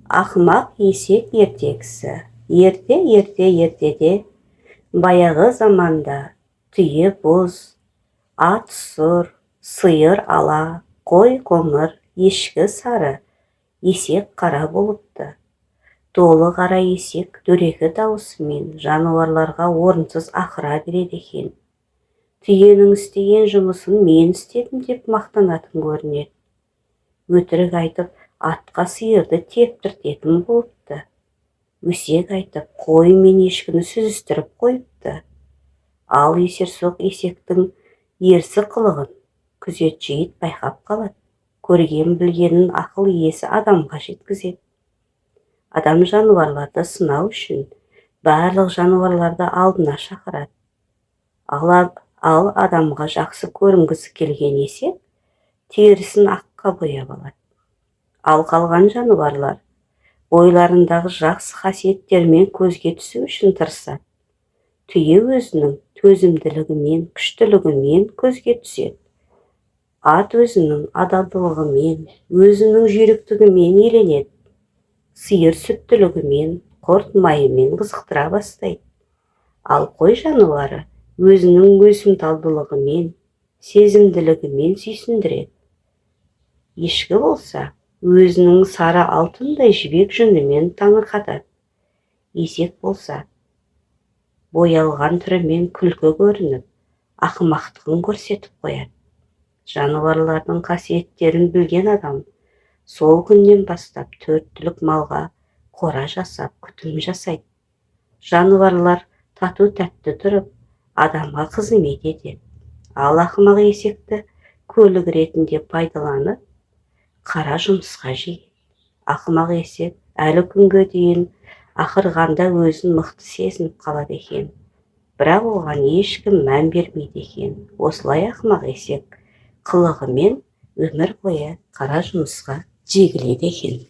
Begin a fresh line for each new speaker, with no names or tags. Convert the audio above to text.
Ақымақ есек ертегісі. Ертеде, баяғы заманда түйе боз, ат сұр, сиыр ала, қой қоңыр, ешкі сары, есек қара болыпты. Долы қара есек дөрекі даусымен жануарларға орынсыз ақыра береді екен. Түйенің істеген жұмысын мен істедім деп мақтанатын көрінеді. Өтірік айтып, атқа сиырды тептіртетін болыпты. Өсек айтып, қой мен ешкіні сүзістіріп қойыпты. Ал есерсоқ есектің ерсі қылығын күзетші ит байқап қалады. Көрген білгенін ақыл иесі адамға жеткізеді. Адам жануарларды сынау үшін барлық жануарларды алдына шақырады. Ал адамға жақсы көрінгісі келген есек терісін аққа бояп алады. Ал қалған жануарлар бойларындағы жақсы қасиеттермен көзге түсу үшін тырысады. Түйе өзінің төзімділігімен, күштілігімен көзге түседі. Ат өзінің адалдылығымен, өзінің жүйріктігімен еленеді. Сиыр сүттілігімен, құрт майымен қызықтыра бастайды. Ал қой жануары өзінің өсімталдылығымен, сезімділігімен сүйсіндіреді. Ешкі болса, өзінің сары алтындай жібек жүнімен таңырқатады. Есек болса, боялған түрімен күлкі көрініп, ақымақтығын көрсетіп қояды. Жануарлардың қасиеттерін білген адам сол күннен бастап 4 түлік малға қора жасап, күтім жасайды. Жануарлар тату-тәтті тұрып, адамға қызмет етеді. Ал ақымақ есекті көлік ретінде пайдаланып, қара жұмысқа жиеді. Ақымақ есек әлі күнге дейін ақырғанда өзін мықты сезініп қалады екен. Бірақ оған ешкім мән бермейді екен. Осылай ақымақ есек қылығымен өмір бойы қара жұмысқа жегіледі екен.